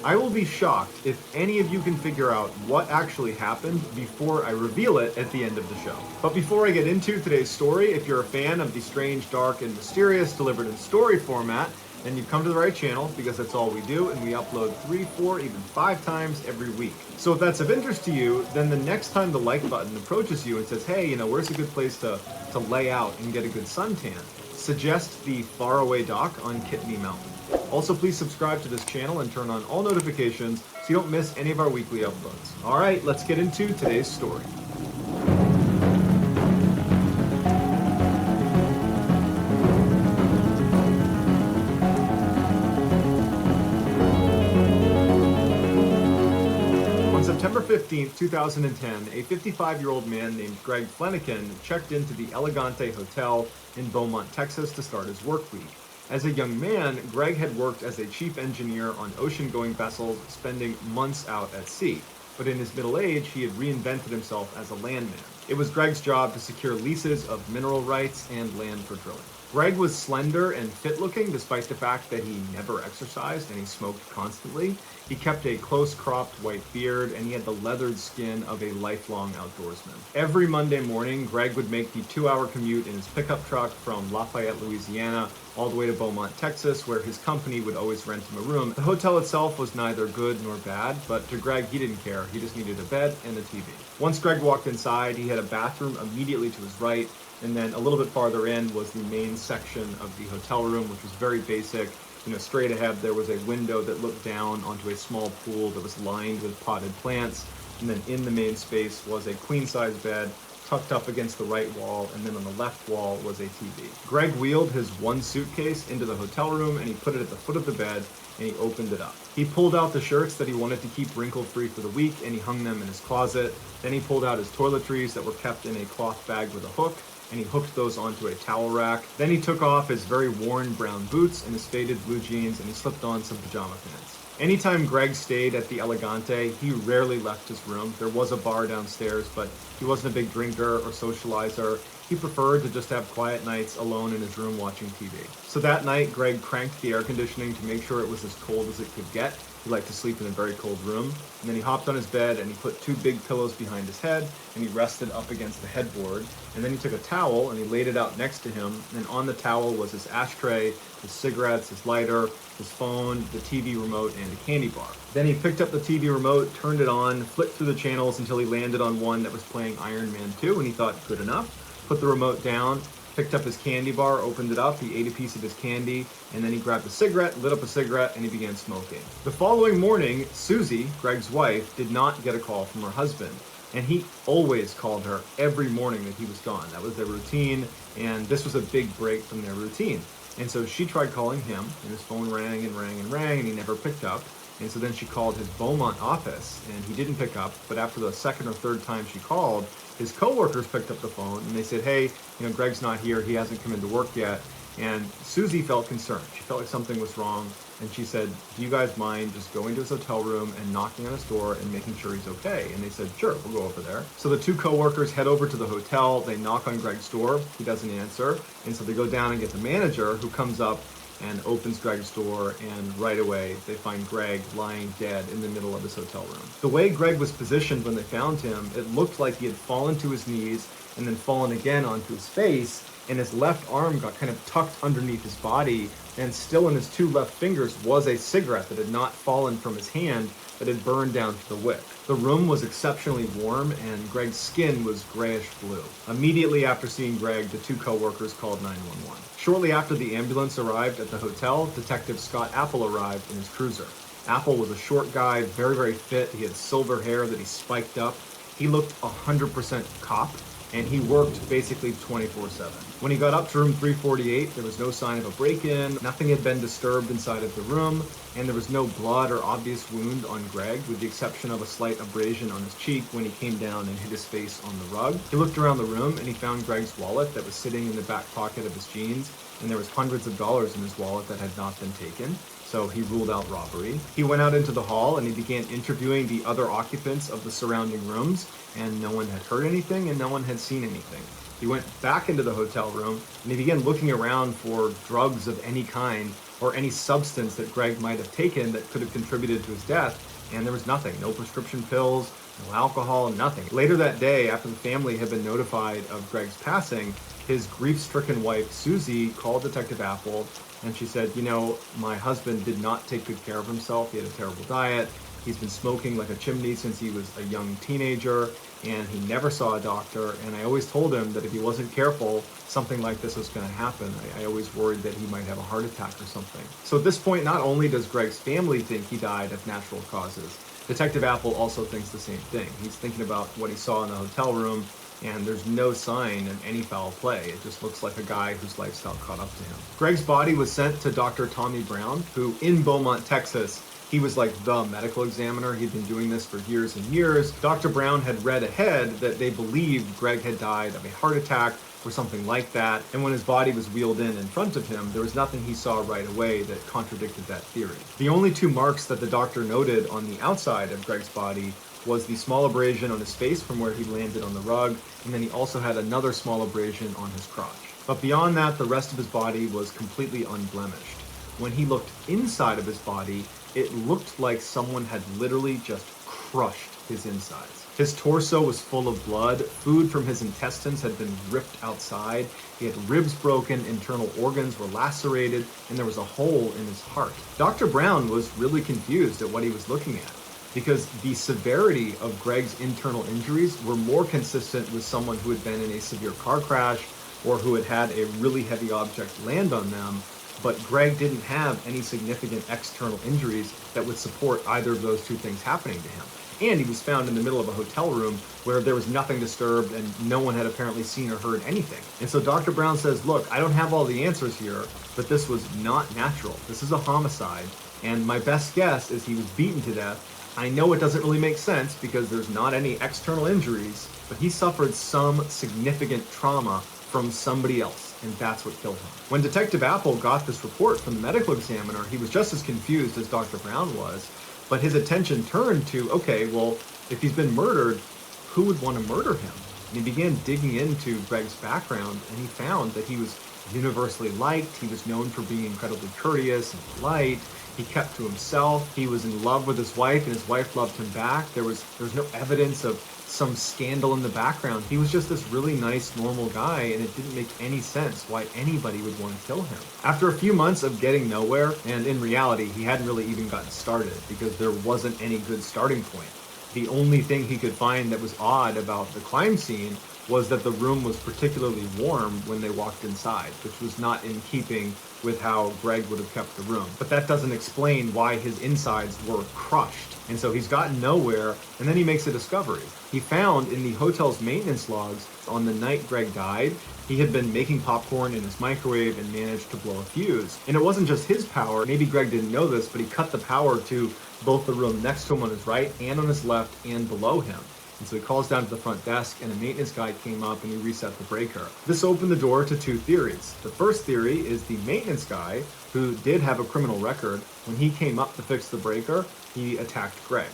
I will be shocked if any of you can figure out what actually happened before I reveal it at the end of the show. But before I get into today's story, if you're a fan of the strange, dark, and mysterious delivered in story format, then you've come to the right channel because that's all we do, and we upload 3, 4, even 5 times every week. So if that's of interest to you, then the next time the like button approaches you and says, hey, where's a good place to lay out and get a good suntan, suggest the faraway dock on Kidney Mountain. Also, please subscribe to this channel and turn on all notifications so you don't miss any of our weekly uploads. All right, let's get into today's story. On September 15th, 2010, a 55-year-old man named Greg Flanagan checked into the Elegante Hotel in Beaumont, Texas to start his work week. As a young man, Greg had worked as a chief engineer on ocean-going vessels, spending months out at sea. But in his middle age, he had reinvented himself as a landman. It was Greg's job to secure leases of mineral rights and land for drilling. Greg was slender and fit-looking despite the fact that he never exercised and he smoked constantly. He kept a close-cropped white beard and he had the leathered skin of a lifelong outdoorsman. Every Monday morning, Greg would make the 2-hour commute in his pickup truck from Lafayette, Louisiana, all the way to Beaumont, Texas, where his company would always rent him a room. The hotel itself was neither good nor bad, but to Greg, he didn't care. He just needed a bed and a TV. Once Greg walked inside, he had a bathroom immediately to his right, and then a little bit farther in was the main section of the hotel room, which was very basic. Straight ahead there was a window that looked down onto a small pool that was lined with potted plants, and then in the main space was a queen-size bed tucked up against the right wall, and then on the left wall was a TV. Greg wheeled his one suitcase into the hotel room and he put it at the foot of the bed and he opened it up. He pulled out the shirts that he wanted to keep wrinkle-free for the week and he hung them in his closet. Then he pulled out his toiletries that were kept in a cloth bag with a hook and he hooked those onto a towel rack. Then he took off his very worn brown boots and his faded blue jeans and he slipped on some pajama pants. Anytime Greg stayed at the Elegante, he rarely left his room. There was a bar downstairs, but he wasn't a big drinker or socializer. He preferred to just have quiet nights alone in his room watching TV. So that night, Greg cranked the air conditioning to make sure it was as cold as it could get. He liked to sleep in a very cold room. And then he hopped on his bed and he put 2 big pillows behind his head and he rested up against the headboard. And then he took a towel and he laid it out next to him. And on the towel was his ashtray, his cigarettes, his lighter, his phone, the TV remote, and a candy bar. Then he picked up the TV remote, turned it on, flipped through the channels until he landed on one that was playing Iron Man 2, and he thought, good enough. Put the remote down, picked up his candy bar, opened it up, he ate a piece of his candy, and then he grabbed a cigarette, lit up a cigarette, and he began smoking. The following morning, Susie, Greg's wife, did not get a call from her husband. And he always called her every morning that he was gone. That was their routine, and this was a big break from their routine. And so she tried calling him, and his phone rang and rang and rang, and he never picked up. And so then she called his Beaumont office, and he didn't pick up. But after the second or third time she called, his coworkers picked up the phone, and they said, hey, Greg's not here. He hasn't come into work yet. And Susie felt concerned. She felt like something was wrong. And she said, do you guys mind just going to his hotel room and knocking on his door and making sure he's okay? And they said, sure, we'll go over there. So the 2 coworkers head over to the hotel. They knock on Greg's door. He doesn't answer. And so they go down and get the manager, who comes up and opens Greg's door, and right away they find Greg lying dead in the middle of his hotel room. The way Greg was positioned when they found him, it looked like he had fallen to his knees and then fallen again onto his face, and his left arm got kind of tucked underneath his body, and still in his 2 left fingers was a cigarette that had not fallen from his hand that had burned down to the wick. The room was exceptionally warm and Greg's skin was grayish blue. Immediately after seeing Greg, the 2 coworkers called 911. Shortly after the ambulance arrived at the hotel, Detective Scott Apple arrived in his cruiser. Apple was a short guy, very, very fit. He had silver hair that he spiked up. He looked 100% cop, and he worked basically 24/7. When he got up to room 348, there was no sign of a break-in, nothing had been disturbed inside of the room, and there was no blood or obvious wound on Greg, with the exception of a slight abrasion on his cheek when he came down and hit his face on the rug. He looked around the room and he found Greg's wallet that was sitting in the back pocket of his jeans, and there was hundreds of dollars in his wallet that had not been taken. So he ruled out robbery. He went out into the hall and he began interviewing the other occupants of the surrounding rooms, and no one had heard anything and no one had seen anything. He went back into the hotel room and he began looking around for drugs of any kind, or any substance that Greg might have taken that could have contributed to his death, and there was nothing. No prescription pills, no alcohol, nothing. Later that day, after the family had been notified of Greg's passing, his grief-stricken wife, Susie, called Detective Apple, and she said, my husband did not take good care of himself. He had a terrible diet. He's been smoking like a chimney since he was a young teenager, and he never saw a doctor. And I always told him that if he wasn't careful, something like this was going to happen. I always worried that he might have a heart attack or something. So at this point, not only does Greg's family think he died of natural causes, Detective Apple also thinks the same thing. He's thinking about what he saw in the hotel room, and there's no sign of any foul play. It just looks like a guy whose lifestyle caught up to him. Greg's body was sent to Dr. Tommy Brown, who in Beaumont, Texas, he was like the medical examiner. He'd been doing this for years and years. Dr. Brown had read ahead that they believed Greg had died of a heart attack or something like that. And when his body was wheeled in front of him, there was nothing he saw right away that contradicted that theory. The only two marks that the doctor noted on the outside of Greg's body was the small abrasion on his face from where he landed on the rug, and then he also had another small abrasion on his crotch. But beyond that, the rest of his body was completely unblemished. When he looked inside of his body, it looked like someone had literally just crushed his insides. His torso was full of blood. Food from his intestines had been ripped outside. He had ribs broken, internal organs were lacerated, and there was a hole in his heart. Dr. Brown was really confused at what he was looking at, because the severity of Greg's internal injuries were more consistent with someone who had been in a severe car crash or who had had a really heavy object land on them. But Greg didn't have any significant external injuries that would support either of those two things happening to him. And he was found in the middle of a hotel room where there was nothing disturbed and no one had apparently seen or heard anything. And so Dr. Brown says, look, I don't have all the answers here, but this was not natural. This is a homicide. And my best guess is he was beaten to death. I know it doesn't really make sense because there's not any external injuries, but he suffered some significant trauma from somebody else, and that's what killed him. When Detective Apple got this report from the medical examiner, he was just as confused as Dr. Brown was, but his attention turned to, okay, well, if he's been murdered, who would want to murder him? And he began digging into Greg's background, and he found that he was universally liked. He was known for being incredibly courteous and polite. He kept to himself. He was in love with his wife, and his wife loved him back. There was no evidence of some scandal in the background. He was just this really nice, normal guy, and it didn't make any sense why anybody would want to kill him. After a few months of getting nowhere, and in reality, he hadn't really even gotten started because there wasn't any good starting point. The only thing he could find that was odd about the crime scene was that the room was particularly warm when they walked inside, which was not in keeping with how Greg would have kept the room. But that doesn't explain why his insides were crushed. And so he's gotten nowhere, and then he makes a discovery. He found in the hotel's maintenance logs on the night Greg died, he had been making popcorn in his microwave and managed to blow a fuse. And it wasn't just his power. Maybe Greg didn't know this, but he cut the power to both the room next to him on his right and on his left and below him. And so he calls down to the front desk, and a maintenance guy came up and he reset the breaker. This opened the door to two theories. The first theory is the maintenance guy, who did have a criminal record, when he came up to fix the breaker, he attacked Greg.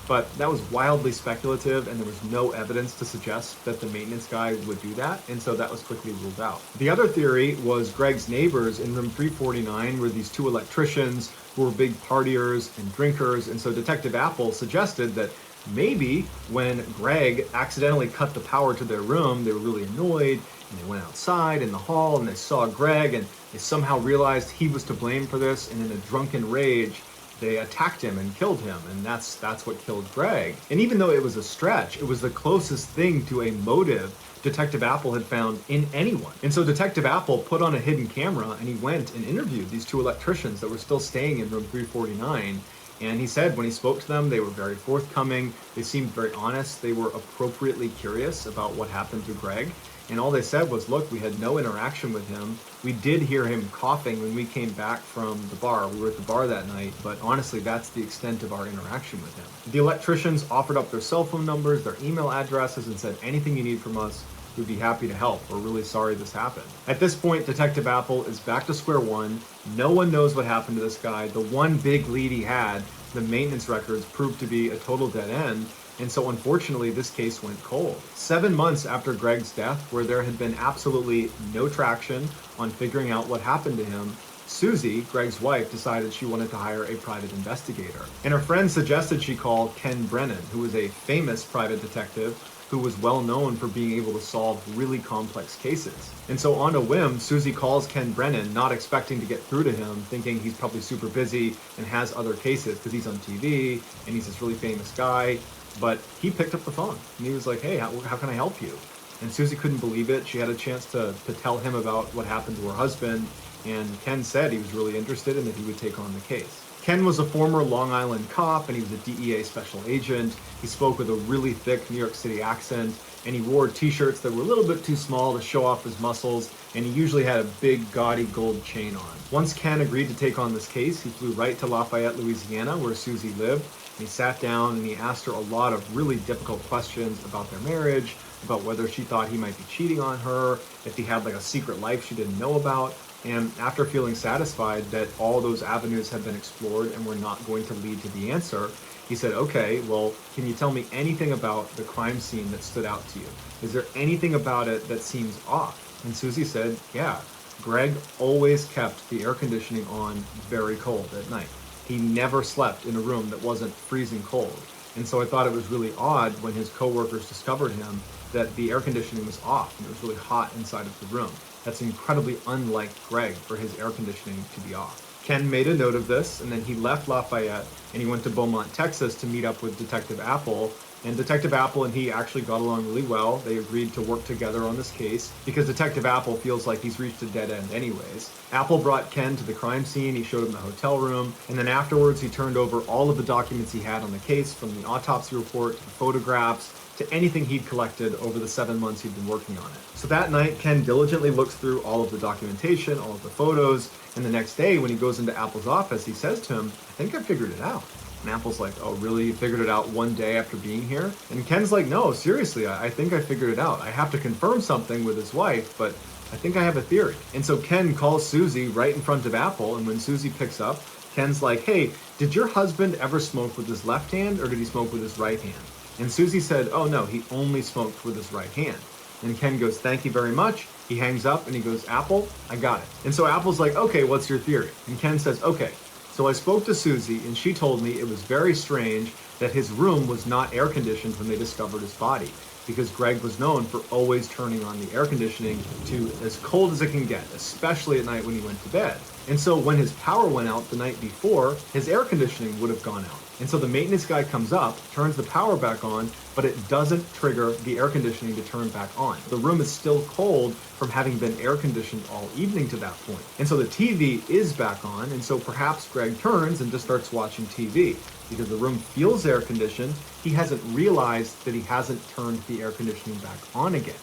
But that was wildly speculative, and there was no evidence to suggest that the maintenance guy would do that, and so that was quickly ruled out. The other theory was Greg's neighbors in room 349 were these two electricians who were big partiers and drinkers, and so Detective Apple suggested that maybe when Greg accidentally cut the power to their room, they were really annoyed, and they went outside in the hall, and they saw Greg, and they somehow realized he was to blame for this, and in a drunken rage, they attacked him and killed him, and that's what killed Greg. And even though it was a stretch, it was the closest thing to a motive Detective Apple had found in anyone. And so Detective Apple put on a hidden camera, and he went and interviewed these two electricians that were still staying in room 349. And he said when he spoke to them, they were very forthcoming. They seemed very honest. They were appropriately curious about what happened to Greg. And all they said was, look, we had no interaction with him. We did hear him coughing when we came back from the bar. We were at the bar that night, but honestly, that's the extent of our interaction with him. The electricians offered up their cell phone numbers, their email addresses, and said, anything you need from us, we'd be happy to help. We're really sorry this happened. At this point, Detective Apple is back to square one. No one knows what happened to this guy. The one big lead he had, the maintenance records, proved to be a total dead end. And so unfortunately, this case went cold. 7 months after Greg's death, where there had been absolutely no traction on figuring out what happened to him, Susie, Greg's wife, decided she wanted to hire a private investigator. And her friend suggested she call Ken Brennan, who was a famous private detective who was well known for being able to solve really complex cases. And so on a whim, Susie calls Ken Brennan, not expecting to get through to him, thinking he's probably super busy and has other cases because he's on TV and he's this really famous guy. But he picked up the phone and he was like, hey, how can I help you? And Susie couldn't believe it. She had a chance to tell him about what happened to her husband. And Ken said he was really interested and that he would take on the case. Ken was a former Long Island cop and he was a DEA special agent. He spoke with a really thick New York City accent and he wore t-shirts that were a little bit too small to show off his muscles, and he usually had a big gaudy gold chain on. Once Ken agreed to take on this case, he flew right to Lafayette, Louisiana, where Susie lived. And he sat down and he asked her a lot of really difficult questions about their marriage, about whether she thought he might be cheating on her, if he had like a secret life she didn't know about. And after feeling satisfied that all those avenues had been explored and were not going to lead to the answer, he said, okay, well, can you tell me anything about the crime scene that stood out to you? Is there anything about it that seems off? And Susie said, yeah, Greg always kept the air conditioning on very cold at night. He never slept in a room that wasn't freezing cold. And so I thought it was really odd when his coworkers discovered him that the air conditioning was off and it was really hot inside of the room. That's incredibly unlike Greg for his air conditioning to be off. Ken made a note of this, and then he left Lafayette and he went to Beaumont, Texas to meet up with Detective Apple. And Detective Apple and he actually got along really well. They agreed to work together on this case because Detective Apple feels like he's reached a dead end anyways. Apple brought Ken to the crime scene, he showed him the hotel room, and then afterwards he turned over all of the documents he had on the case, from the autopsy report to the photographs, to anything he'd collected over the 7 months he'd been working on it. So that night, Ken diligently looks through all of the documentation, all of the photos, and the next day when he goes into Apple's office, he says to him, I think I figured it out. And Apple's like, oh really, you figured it out one day after being here? And Ken's like, no, seriously, I think I figured it out. I have to confirm something with his wife, but I think I have a theory. And so Ken calls Susie right in front of Apple, and when Susie picks up, Ken's like, hey, did your husband ever smoke with his left hand or did he smoke with his right hand? And Susie said, oh no, he only smoked with his right hand. And Ken goes, thank you very much. He hangs up and he goes, Apple, I got it. And so Apple's like, okay, what's your theory? And Ken says, okay, so I spoke to Susie and she told me it was very strange that his room was not air conditioned when they discovered his body, because Greg was known for always turning on the air conditioning to as cold as it can get, especially at night when he went to bed. And so when his power went out the night before, his air conditioning would have gone out. And so the maintenance guy comes up, turns the power back on, but it doesn't trigger the air conditioning to turn back on. The room is still cold from having been air conditioned all evening to that point. And so the TV is back on, and so perhaps Greg turns and just starts watching TV. Because the room feels air conditioned, he hasn't realized that he hasn't turned the air conditioning back on again.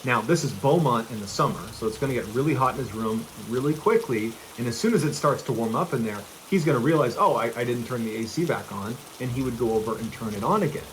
Now, this is Beaumont in the summer, so it's going to get really hot in his room really quickly, and as soon as it starts to warm up in there, he's going to realize, oh, I didn't turn the AC back on, and he would go over and turn it on again.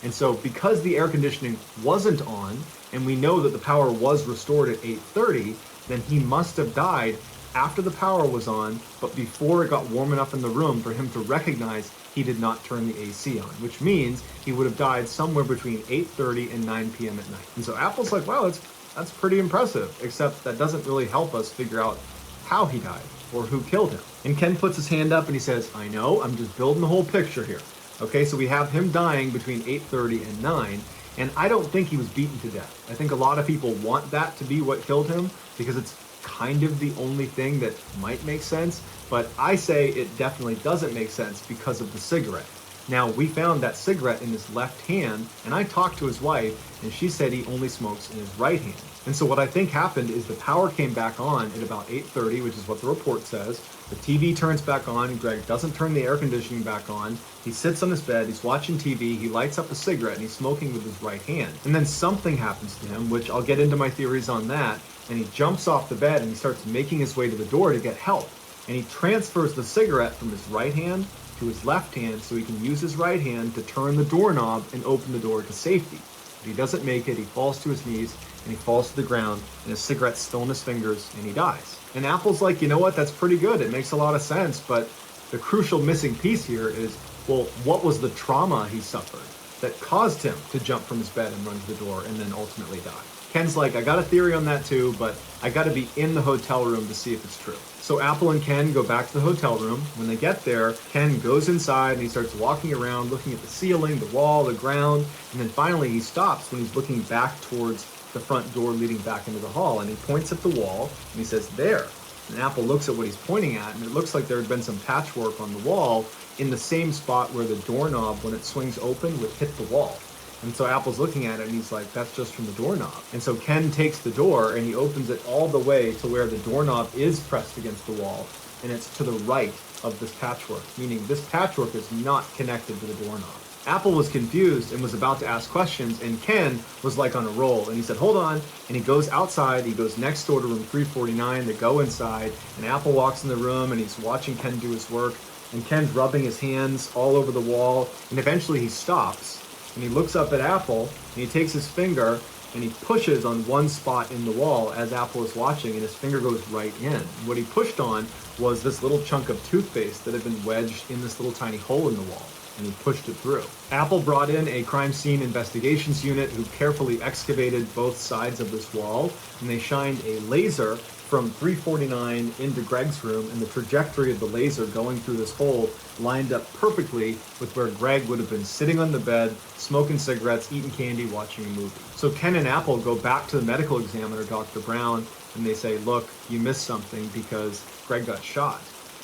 And so because the air conditioning wasn't on, and we know that the power was restored at 8:30, then he must have died after the power was on, but before it got warm enough in the room for him to recognize he did not turn the AC on, which means he would have died somewhere between 8:30 and 9 p.m. at night. And so Apple's like, wow, that's pretty impressive, except that doesn't really help us figure out how he died or who killed him. And Ken puts his hand up and he says, I know, I'm just building the whole picture here. Okay, so we have him dying between 8:30 and 9, and I don't think he was beaten to death. I think a lot of people want that to be what killed him because it's kind of the only thing that might make sense, but I say it definitely doesn't make sense because of the cigarette. Now, we found that cigarette in his left hand, and I talked to his wife, and she said he only smokes in his right hand. And so what I think happened is the power came back on at about 8:30, which is what the report says. The TV turns back on, and Greg doesn't turn the air conditioning back on. He sits on his bed, he's watching TV, he lights up a cigarette, and he's smoking with his right hand. And then something happens to him, which I'll get into my theories on that, and he jumps off the bed and he starts making his way to the door to get help. And he transfers the cigarette from his right hand to his left hand so he can use his right hand to turn the doorknob and open the door to safety. If he doesn't make it, he falls to his knees and he falls to the ground, and his cigarette's still in his fingers, and he dies. And Apple's like, you know what, that's pretty good. It makes a lot of sense, but the crucial missing piece here is, well, what was the trauma he suffered that caused him to jump from his bed and run to the door and then ultimately die? Ken's like, I got a theory on that too, but I got to be in the hotel room to see if it's true. So Apple and Ken go back to the hotel room. When they get there, Ken goes inside and he starts walking around, looking at the ceiling, the wall, the ground, and then finally he stops when he's looking back towards the front door leading back into the hall, and he points at the wall and he says, there. And Apple looks at what he's pointing at, and it looks like there had been some patchwork on the wall in the same spot where the doorknob, when it swings open, would hit the wall. And so Apple's looking at it and he's like, that's just from the doorknob. And so Ken takes the door and he opens it all the way to where the doorknob is pressed against the wall, and it's to the right of this patchwork, meaning this patchwork is not connected to the doorknob. Apple was confused and was about to ask questions, and Ken was like on a roll, and he said, hold on, and he goes outside, he goes next door to room 349, they go inside, and Apple walks in the room and he's watching Ken do his work, and Ken's rubbing his hands all over the wall, and eventually he stops, and he looks up at Apple, and he takes his finger, and he pushes on one spot in the wall as Apple is watching, and his finger goes right in. And what he pushed on was this little chunk of toothpaste that had been wedged in this little tiny hole in the wall, and he pushed it through. Apple brought in a crime scene investigations unit who carefully excavated both sides of this wall, and they shined a laser from 349 into Greg's room, and the trajectory of the laser going through this hole lined up perfectly with where Greg would have been sitting on the bed, smoking cigarettes, eating candy, watching a movie. So Ken and Apple go back to the medical examiner, Dr. Brown, and they say, look, you missed something because Greg got shot.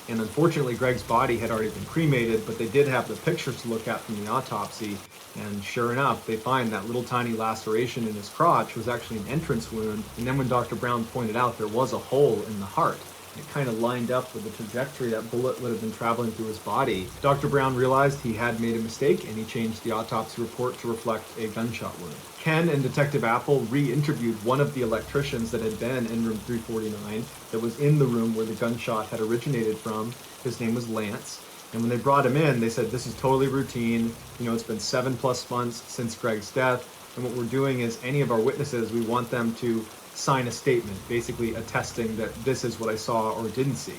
And unfortunately, Greg's body had already been cremated, but they did have the pictures to look at from the autopsy. And sure enough, they find that little tiny laceration in his crotch was actually an entrance wound. And then when Dr. Brown pointed out there was a hole in the heart, it kind of lined up with the trajectory that bullet would have been traveling through his body. Dr. Brown realized he had made a mistake, and he changed the autopsy report to reflect a gunshot wound. Ken and Detective Apple re-interviewed one of the electricians that had been in room 349 that was in the room where the gunshot had originated from. His name was Lance. And when they brought him in, they said, this is totally routine. You know, it's been 7+ months since Greg's death. And what we're doing is any of our witnesses, we want them to sign a statement, basically attesting that this is what I saw or didn't see.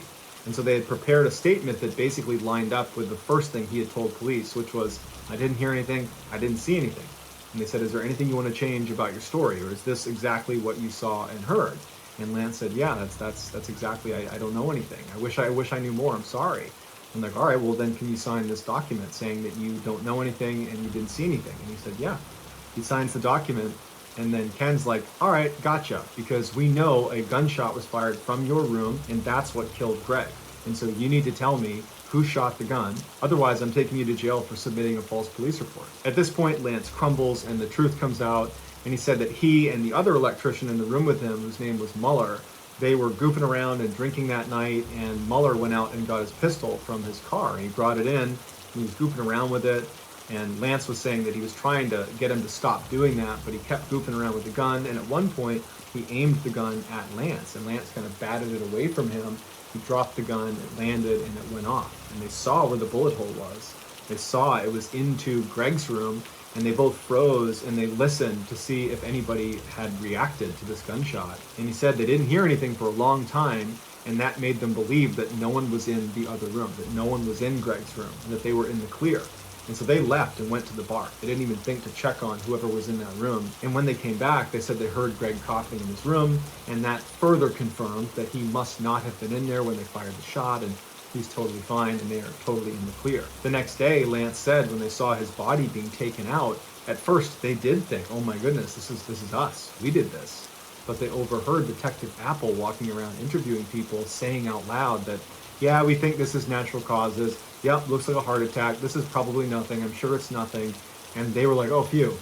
And so they had prepared a statement that basically lined up with the first thing he had told police, which was, I didn't hear anything, I didn't see anything. And they said, is there anything you want to change about your story, or is this exactly what you saw and heard? And Lance said, yeah, that's exactly, I don't know anything. I wish I knew more, I'm sorry. I'm like, all right, well then can you sign this document saying that you don't know anything and you didn't see anything? And he said, yeah. He signs the document, and then Ken's like, all right, gotcha, because we know a gunshot was fired from your room, and that's what killed Greg. And so you need to tell me who shot the gun, otherwise I'm taking you to jail for submitting a false police report. At this point, Lance crumbles and the truth comes out, and he said that he and the other electrician in the room with him, whose name was Muller, they were goofing around and drinking that night, and Muller went out and got his pistol from his car. He brought it in, he was goofing around with it, and Lance was saying that he was trying to get him to stop doing that, but he kept goofing around with the gun, and at one point, he aimed the gun at Lance, and Lance kind of batted it away from him. He dropped the gun, it landed, and it went off. And they saw where the bullet hole was. They saw it was into Greg's room, and they both froze and they listened to see if anybody had reacted to this gunshot. And he said they didn't hear anything for a long time, and that made them believe that no one was in the other room, that no one was in Greg's room, and that they were in the clear. And so they left and went to the bar. They didn't even think to check on whoever was in that room. And when they came back, they said they heard Greg coughing in his room, and that further confirmed that he must not have been in there when they fired the shot, and he's totally fine, and they are totally in the clear. The next day, Lance said when they saw his body being taken out, at first they did think, oh my goodness, this is us. We did this. But they overheard Detective Apple walking around interviewing people saying out loud that, yeah, we think this is natural causes. Yep, looks like a heart attack. This is probably nothing. I'm sure it's nothing. And they were like, oh, phew,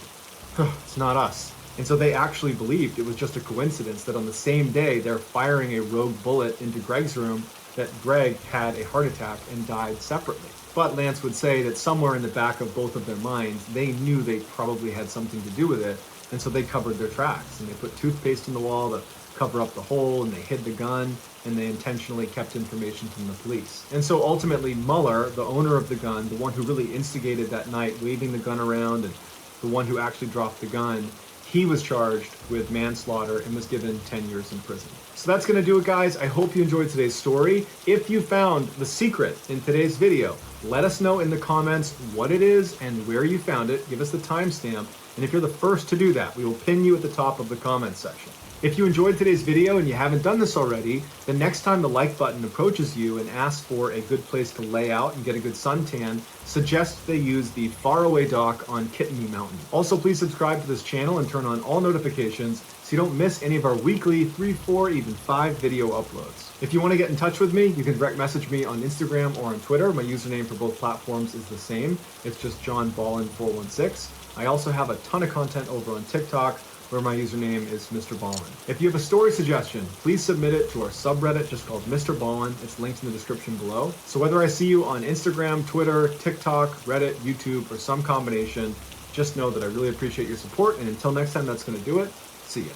it's not us. And so they actually believed it was just a coincidence that on the same day they're firing a rogue bullet into Greg's room, that Greg had a heart attack and died separately. But Lance would say that somewhere in the back of both of their minds, they knew they probably had something to do with it. And so they covered their tracks, and they put toothpaste in the wall to cover up the hole, and they hid the gun, and they intentionally kept information from the police. And so ultimately Muller, the owner of the gun, the one who really instigated that night, waving the gun around, and the one who actually dropped the gun, he was charged with manslaughter and was given 10 years in prison. So that's going to do it, guys. I hope you enjoyed today's story. If you found the secret in today's video, Let us know in the comments what it is and where you found it. Give us the timestamp. And if you're the first to do that, we will pin you at the top of the comments section. If you enjoyed today's video and you haven't done this already, the next time the like button approaches you and asks for a good place to lay out and get a good suntan, suggest they use the faraway dock on Kittenby Mountain. Also, please subscribe to this channel and turn on all notifications so you don't miss any of our weekly 3, 4, even 5 video uploads. If you want to get in touch with me, you can direct message me on Instagram or on Twitter. My username for both platforms is the same. It's just JohnBallin416. I also have a ton of content over on TikTok, where my username is Mr. Ballin. If you have a story suggestion, please submit it to our subreddit just called Mr. Ballin. It's linked in the description below. So whether I see you on Instagram, Twitter, TikTok, Reddit, YouTube, or some combination, just know that I really appreciate your support. And until next time, that's going to do it. See ya.